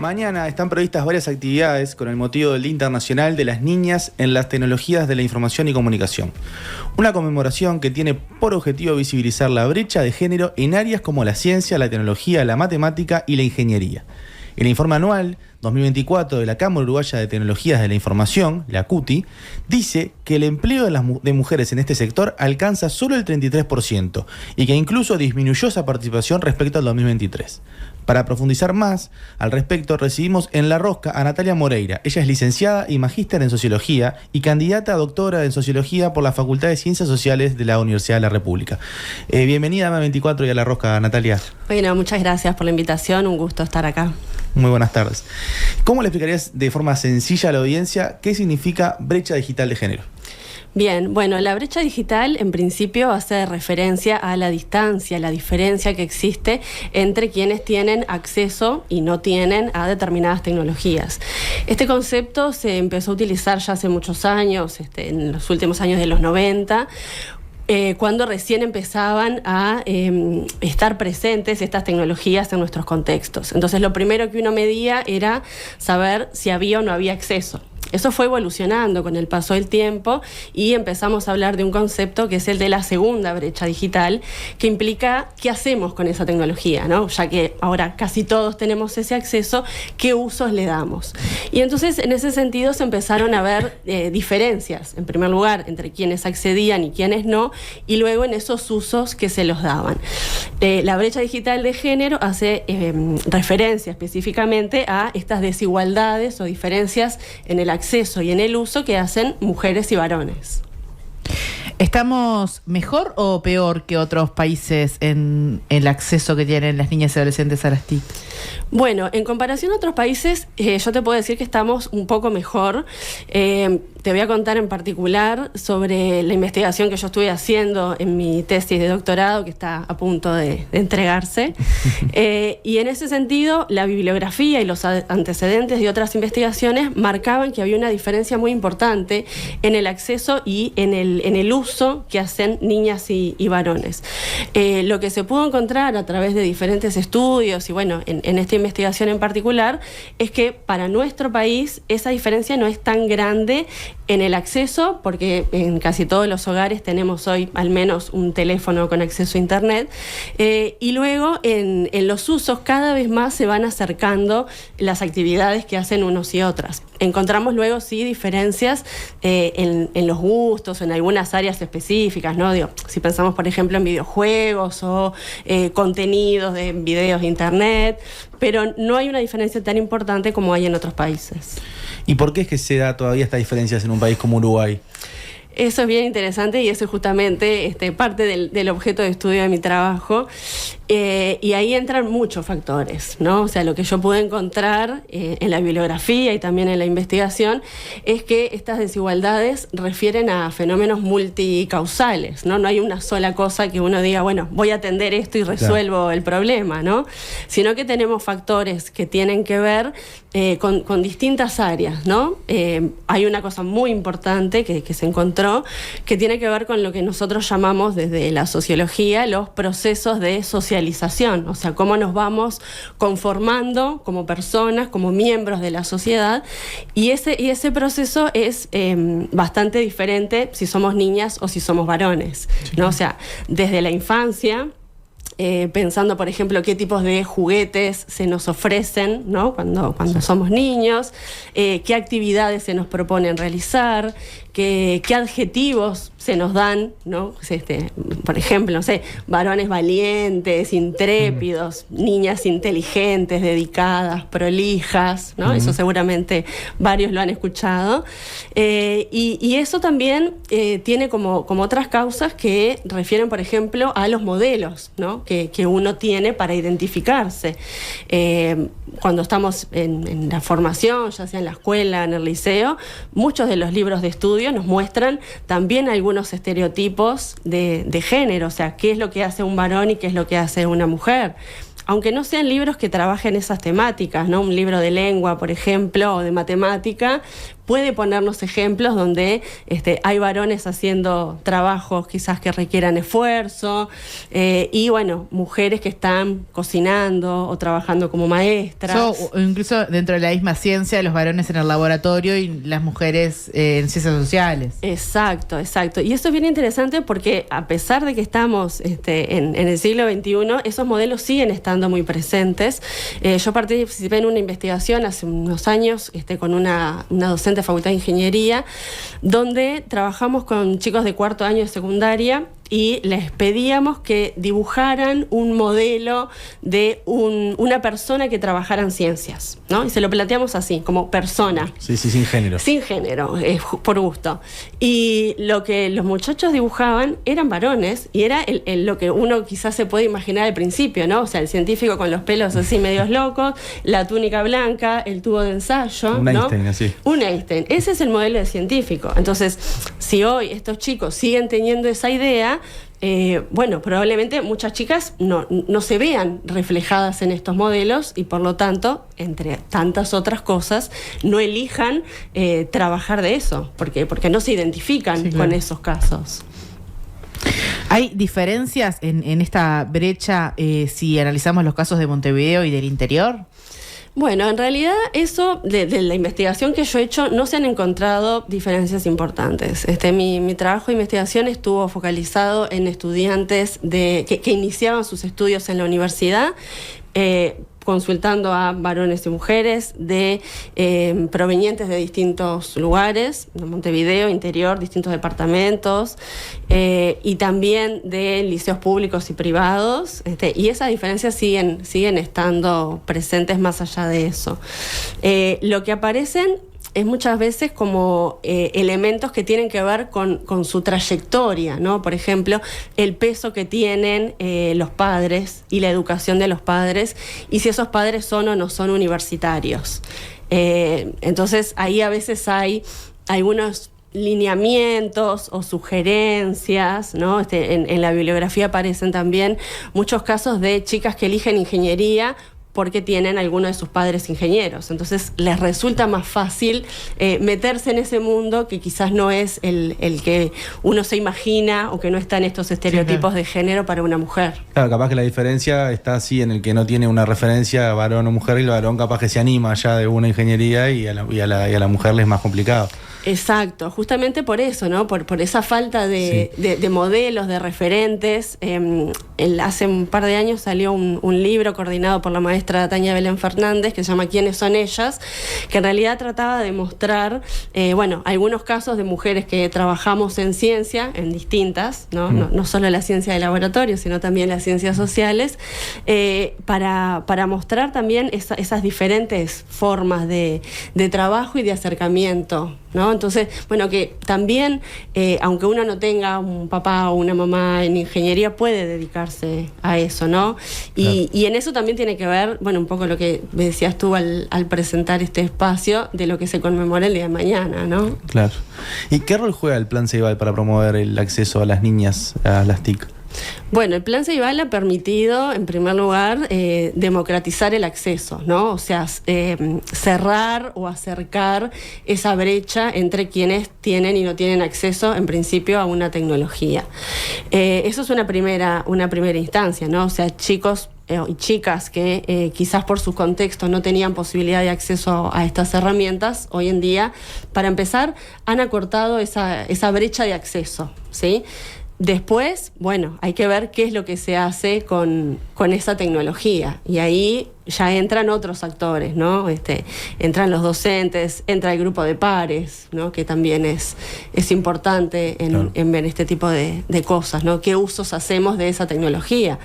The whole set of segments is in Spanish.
Mañana están previstas varias actividades con el motivo del Día Internacional de las Niñas en las Tecnologías de la Información y Comunicación. Una conmemoración que tiene por objetivo visibilizar la brecha de género en áreas como la ciencia, la tecnología, la matemática y la ingeniería. El informe anual 2024 de la Cámara Uruguaya de Tecnologías de la Información, la CUTI, dice que el empleo de mujeres en este sector alcanza solo el 33% y que incluso disminuyó esa participación respecto al 2023. Para profundizar más al respecto, recibimos en La Rosca a Natalia Moreira. Ella es licenciada y magíster en Sociología y candidata a doctora en Sociología por la Facultad de Ciencias Sociales de la Universidad de la República. Bienvenida a M24 y a La Rosca, Natalia. Bueno, muchas gracias por la invitación, un gusto estar acá. Muy buenas tardes. ¿Cómo le explicarías de forma sencilla a la audiencia qué significa brecha digital de género? Bien, bueno, la brecha digital en principio hace referencia a la distancia, la diferencia que existe entre quienes tienen acceso y no tienen a determinadas tecnologías. Este concepto se empezó a utilizar ya hace muchos años, en los últimos años de los 90, cuando recién empezaban a estar presentes estas tecnologías en nuestros contextos. Entonces, lo primero que uno medía era saber si había o no había acceso. Eso fue evolucionando con el paso del tiempo y empezamos a hablar de un concepto que es el de la segunda brecha digital, que implica qué hacemos con esa tecnología, ¿no? Ya que ahora casi todos tenemos ese acceso, ¿qué usos le damos? Y entonces, en ese sentido, se empezaron a ver diferencias, en primer lugar, entre quienes accedían y quienes no, y luego en esos usos que se los daban. La brecha digital de género hace referencia específicamente a estas desigualdades o diferencias en el acceso y en el uso que hacen mujeres y varones. ¿Estamos mejor o peor que otros países en el acceso que tienen las niñas y adolescentes a las TIC? Bueno, en comparación a otros países, yo te puedo decir que estamos un poco mejor. Te voy a contar en particular sobre la investigación que yo estuve haciendo en mi tesis de doctorado, que está a punto de entregarse. Y en ese sentido, la bibliografía y los antecedentes de otras investigaciones marcaban que había una diferencia muy importante en el acceso y en el uso que hacen niñas y varones. Lo que se pudo encontrar a través de diferentes estudios y bueno, en esta investigación en particular, es que para nuestro país esa diferencia no es tan grande en el acceso, porque en casi todos los hogares tenemos hoy al menos un teléfono con acceso a internet, y luego en los usos cada vez más se van acercando las actividades que hacen unos y otras. Encontramos luego sí diferencias en los gustos, en algunas áreas específicas, ¿no? Digo, si pensamos por ejemplo en videojuegos o contenidos de videos de internet, pero no hay una diferencia tan importante como hay en otros países. ¿Y por qué es que se da todavía estas diferencias en un país como Uruguay? Eso es bien interesante y eso es justamente parte del objeto de estudio de mi trabajo. Y ahí entran muchos factores, ¿no? O sea, lo que yo pude encontrar en la bibliografía y también en la investigación es que estas desigualdades refieren a fenómenos multicausales, ¿no? No hay una sola cosa que uno diga, bueno, voy a atender esto y resuelvo el problema, ¿no? Sino que tenemos factores que tienen que ver con distintas áreas, ¿no? Hay una cosa muy importante que se encontró que tiene que ver con lo que nosotros llamamos desde la sociología los procesos de socialización, o sea, cómo nos vamos conformando como personas, como miembros de la sociedad, y ese proceso es bastante diferente si somos niñas o si somos varones, ¿no? O sea, desde la infancia, pensando, por ejemplo, qué tipos de juguetes se nos ofrecen, ¿no? cuando somos niños, qué actividades se nos proponen realizar, qué adjetivos se nos dan, ¿no? Por ejemplo, no sé, varones valientes, intrépidos, niñas inteligentes, dedicadas, prolijas, ¿no? Eso seguramente varios lo han escuchado. Y eso también tiene como otras causas que refieren, por ejemplo, a los modelos, ¿no? que uno tiene para identificarse. Cuando estamos en la formación, ya sea en la escuela, en el liceo, muchos de los libros de estudio nos muestran también algunos estereotipos de género, o sea, qué es lo que hace un varón y qué es lo que hace una mujer. Aunque no sean libros que trabajen esas temáticas, ¿no? Un libro de lengua, por ejemplo, o de matemática, puede ponernos ejemplos donde hay varones haciendo trabajos quizás que requieran esfuerzo, y bueno, mujeres que están cocinando o trabajando como maestras. Incluso dentro de la misma ciencia, los varones en el laboratorio y las mujeres en ciencias sociales. Exacto. Y eso es bien interesante porque a pesar de que estamos en el siglo XXI, esos modelos siguen estando muy presentes. Yo participé en una investigación hace unos años con una docente de Facultad de Ingeniería, donde trabajamos con chicos de cuarto año de secundaria y les pedíamos que dibujaran un modelo de una persona que trabajara en ciencias, ¿no? Y se lo planteamos así, como persona. Sí, sin género. Sin género, por gusto. Y lo que los muchachos dibujaban eran varones, y era lo que uno quizás se puede imaginar al principio, ¿no? O sea, el científico con los pelos así medios locos, la túnica blanca, el tubo de ensayo, un ¿no? Einstein, así. Un Einstein. Ese es el modelo de científico. Entonces, si hoy estos chicos siguen teniendo esa idea, bueno, probablemente muchas chicas no se vean reflejadas en estos modelos y por lo tanto, entre tantas otras cosas, no elijan trabajar de eso, porque no se identifican con esos casos. ¿Hay diferencias en esta brecha si analizamos los casos de Montevideo y del interior? Bueno, en realidad eso, de la investigación que yo he hecho, no se han encontrado diferencias importantes. Mi trabajo de investigación estuvo focalizado en estudiantes que iniciaban sus estudios en la universidad, consultando a varones y mujeres provenientes de distintos lugares, de Montevideo, interior, distintos departamentos, y también de liceos públicos y privados, y esas diferencias siguen estando presentes más allá de eso. Lo que aparecen es muchas veces como elementos que tienen que ver con su trayectoria, ¿no? Por ejemplo, el peso que tienen los padres y la educación de los padres, y si esos padres son o no son universitarios. Entonces, ahí a veces hay algunos lineamientos o sugerencias, ¿no? En la bibliografía aparecen también muchos casos de chicas que eligen ingeniería porque tienen alguno de sus padres ingenieros. Entonces les resulta más fácil meterse en ese mundo que quizás no es el que uno se imagina, o que no está en estos estereotipos de género para una mujer. Claro, capaz que la diferencia está así en el que no tiene una referencia varón o mujer, y el varón capaz que se anima ya de una ingeniería, y a la mujer le es más complicado. Exacto, justamente por eso, ¿no? Por esa falta de modelos, de referentes. Hace un par de años salió un libro coordinado por la maestra Tania Belén Fernández, que se llama ¿Quiénes son ellas?, que en realidad trataba de mostrar, algunos casos de mujeres que trabajamos en ciencia, en distintas, no solo la ciencia de laboratorio, sino también las ciencias sociales, para mostrar también esas diferentes formas de trabajo y de acercamiento, ¿no? Entonces, que también, aunque uno no tenga un papá o una mamá en ingeniería, puede dedicarse a eso, ¿no? Y en eso también tiene que ver, un poco lo que me decías tú al presentar este espacio, de lo que se conmemora el día de mañana, ¿no? Claro. ¿Y qué rol juega el Plan Ceibal para promover el acceso a las niñas a las TIC? Bueno, el Plan Ceibal ha permitido, en primer lugar, democratizar el acceso, ¿no? O sea, cerrar o acercar esa brecha entre quienes tienen y no tienen acceso, en principio, a una tecnología. Eso es una primera instancia, ¿no? O sea, chicos y chicas que quizás por su contexto no tenían posibilidad de acceso a estas herramientas, hoy en día, para empezar, han acortado esa brecha de acceso, ¿sí? Después, hay que ver qué es lo que se hace con esa tecnología, y ahí ya entran otros actores, ¿no? Entran los docentes, entra el grupo de pares, ¿no? Que también es importante en ver este tipo de cosas, ¿no? ¿Qué usos hacemos de esa tecnología?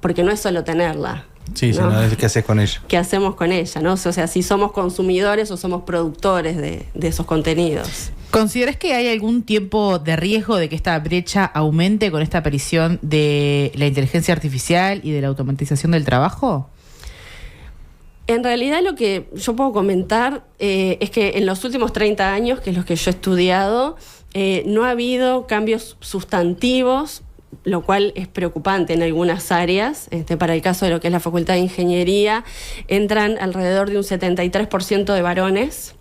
Porque no es solo tenerla. Sí, ¿no? Sino qué haces con ella. ¿Qué hacemos con ella, ¿no? O sea, si somos consumidores o somos productores de esos contenidos. ¿Consideras que hay algún tiempo de riesgo de que esta brecha aumente con esta aparición de la inteligencia artificial y de la automatización del trabajo? En realidad, lo que yo puedo comentar es que en los últimos 30 años, que es lo que yo he estudiado, no ha habido cambios sustantivos lo cual es preocupante en algunas áreas. Para el caso de lo que es la Facultad de Ingeniería, entran alrededor de un 73% de varones,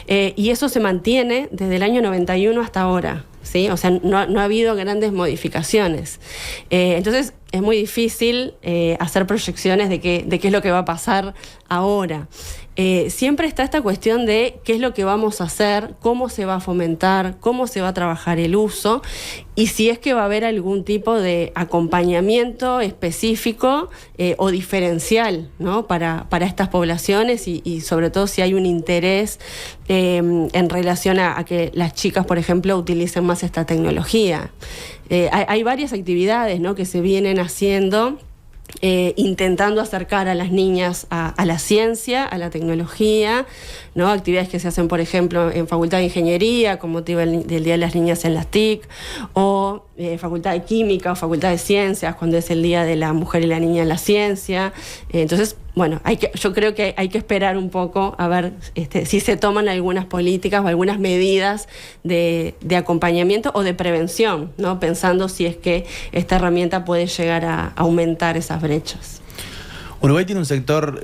y eso se mantiene desde el año 91 hasta ahora. ¿Sí? O sea, no ha habido grandes modificaciones. Entonces, es muy difícil hacer proyecciones de qué es lo que va a pasar ahora. Siempre está esta cuestión de qué es lo que vamos a hacer, cómo se va a fomentar, cómo se va a trabajar el uso, y si es que va a haber algún tipo de acompañamiento específico o diferencial, ¿no? para estas poblaciones, y sobre todo si hay un interés en relación a que las chicas, por ejemplo, utilicen más esta tecnología. Hay varias actividades, ¿no?, que se vienen haciendo, intentando acercar a las niñas a la ciencia, a la tecnología, ¿no? Actividades que se hacen, por ejemplo, en Facultad de Ingeniería, con motivo del Día de las Niñas en las TIC, o Facultad de Química o Facultad de Ciencias, cuando es el Día de la Mujer y la Niña en la Ciencia. Entonces, bueno, yo creo que hay que esperar un poco a ver si se toman algunas políticas o algunas medidas de acompañamiento o de prevención, ¿no? Pensando si es que esta herramienta puede llegar a aumentar esas brechas. Uruguay tiene un sector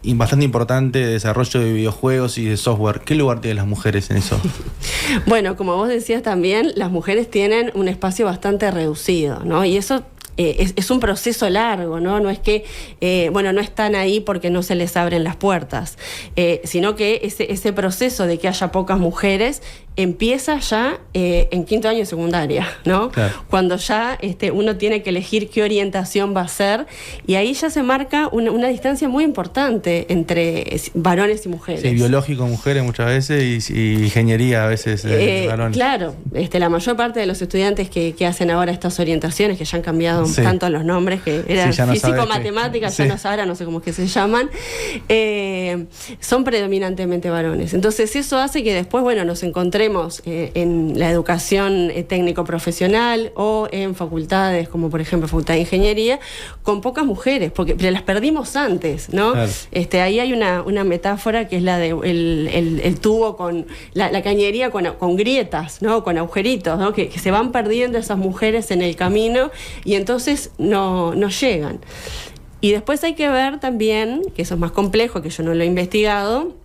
bastante importante de desarrollo de videojuegos y de software. ¿Qué lugar tienen las mujeres en eso? Bueno, como vos decías también, las mujeres tienen un espacio bastante reducido, ¿no? Y eso es un proceso largo, ¿no? No es que, no están ahí porque no se les abren las puertas, sino que ese proceso de que haya pocas mujeres empieza ya en quinto año de secundaria, ¿no? Claro. Cuando ya uno tiene que elegir qué orientación va a hacer, y ahí ya se marca una distancia muy importante entre varones y mujeres. Sí, biológico mujeres muchas veces y ingeniería a veces varones. Claro, la mayor parte de los estudiantes que hacen ahora estas orientaciones, que ya han cambiado tanto los nombres, que era físico, matemáticas, ahora no sé cómo es que se llaman, son predominantemente varones. Entonces eso hace que después, nos encontremos en la educación técnico-profesional o en facultades, como por ejemplo Facultad de Ingeniería, con pocas mujeres, porque las perdimos antes, ¿no? Claro. Ahí hay una metáfora que es la de el tubo con la cañería con grietas, ¿no? Con agujeritos, ¿no? Que se van perdiendo esas mujeres en el camino, y entonces no llegan. Y después hay que ver también, que eso es más complejo, que yo no lo he investigado,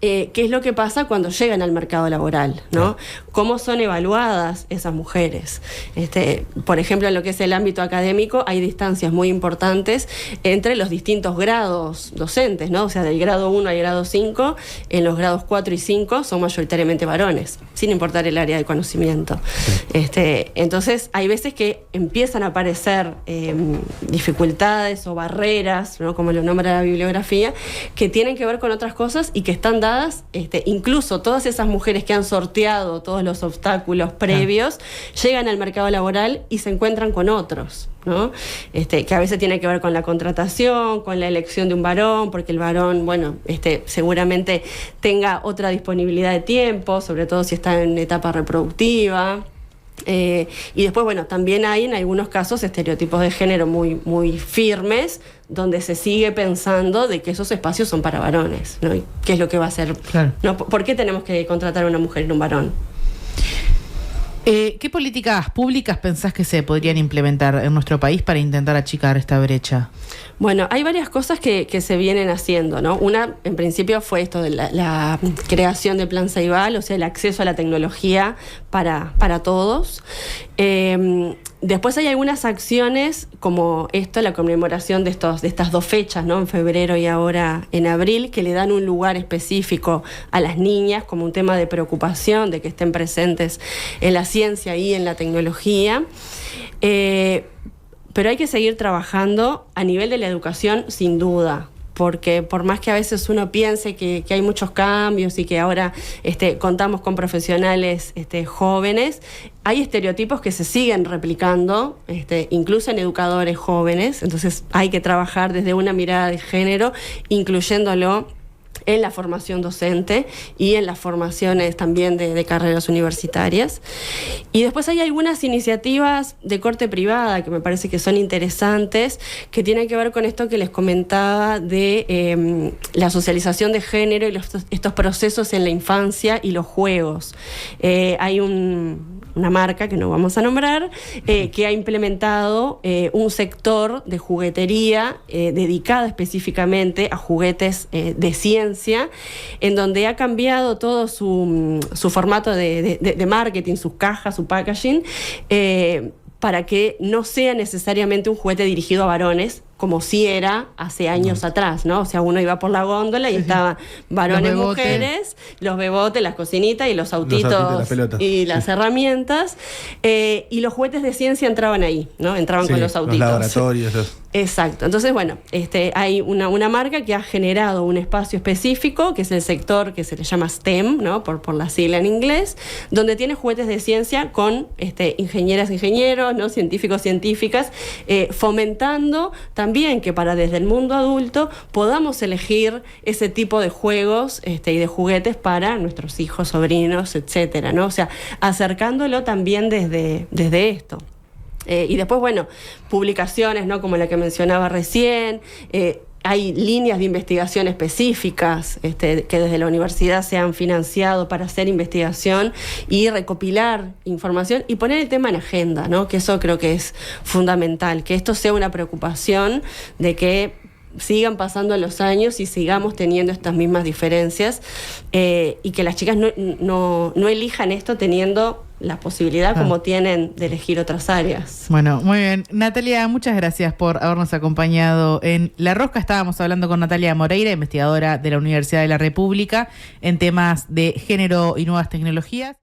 qué es lo que pasa cuando llegan al mercado laboral, ¿no? ¿Cómo son evaluadas esas mujeres? Por ejemplo, en lo que es el ámbito académico, hay distancias muy importantes entre los distintos grados docentes, ¿no? O sea, del grado 1 al grado 5, en los grados 4 y 5 son mayoritariamente varones, sin importar el área de conocimiento. Sí. Entonces, hay veces que empiezan a aparecer dificultades o barreras, ¿no? Como lo nombra la bibliografía, que tienen que ver con otras cosas y que están dadas, incluso todas esas mujeres que han sorteado todos los obstáculos previos, llegan al mercado laboral y se encuentran con otros, ¿no? Que a veces tiene que ver con la contratación, con la elección de un varón, porque el varón, seguramente tenga otra disponibilidad de tiempo, sobre todo si está en etapa reproductiva. Y después, también hay en algunos casos estereotipos de género muy, muy firmes, donde se sigue pensando de que esos espacios son para varones, ¿no? ¿Y qué es lo que va a hacer? Claro. ¿No? ¿Por qué tenemos que contratar a una mujer y un varón? ¿Qué políticas públicas pensás que se podrían implementar en nuestro país para intentar achicar esta brecha? Bueno, hay varias cosas que se vienen haciendo, ¿no? Una, en principio, fue esto de la creación del Plan Ceibal, o sea, el acceso a la tecnología para todos. Después hay algunas acciones como la conmemoración de estas dos fechas, ¿no? En febrero y ahora en abril, que le dan un lugar específico a las niñas como un tema de preocupación, de que estén presentes en la ciencia y en la tecnología. Pero hay que seguir trabajando a nivel de la educación, sin duda, porque por más que a veces uno piense que hay muchos cambios y que ahora contamos con profesionales jóvenes, hay estereotipos que se siguen replicando, incluso en educadores jóvenes. Entonces hay que trabajar desde una mirada de género, incluyéndolo en la formación docente y en las formaciones también de carreras universitarias. Y después hay algunas iniciativas de corte privada que me parece que son interesantes, que tienen que ver con esto que les comentaba de la socialización de género y estos procesos en la infancia y los juegos. Hay un una marca que no vamos a nombrar, que ha implementado un sector de juguetería dedicado específicamente a juguetes de ciencia, en donde ha cambiado todo su formato de marketing, sus cajas, su packaging, para que no sea necesariamente un juguete dirigido a varones, como sí era hace años atrás, ¿no? O sea, uno iba por la góndola y estaba varones, mujeres, los bebotes, las cocinitas y los autitos y las herramientas. Y los juguetes de ciencia entraban ahí, ¿no? Entraban con los autitos. Los laboratorios. Exacto. Entonces, bueno, hay una marca que ha generado un espacio específico, que es el sector que se le llama STEM, ¿no? Por la sigla en inglés, donde tiene juguetes de ciencia con ingenieras, ingenieros, ¿no? Científicos, científicas, fomentando también que para desde el mundo adulto podamos elegir ese tipo de juegos y de juguetes para nuestros hijos, sobrinos, etcétera, ¿no? O sea, acercándolo también desde esto. Y después, bueno, publicaciones, ¿no? Como la que mencionaba recién. Hay líneas de investigación específicas que desde la universidad se han financiado para hacer investigación y recopilar información y poner el tema en agenda, ¿no? Que eso creo que es fundamental, que esto sea una preocupación de que sigan pasando los años y sigamos teniendo estas mismas diferencias, y que las chicas no elijan esto teniendo la posibilidad como tienen de elegir otras áreas. Bueno, muy bien. Natalia, muchas gracias por habernos acompañado en La Rosca. Estábamos hablando con Natalia Moreira, investigadora de la Universidad de la República, en temas de género y nuevas tecnologías.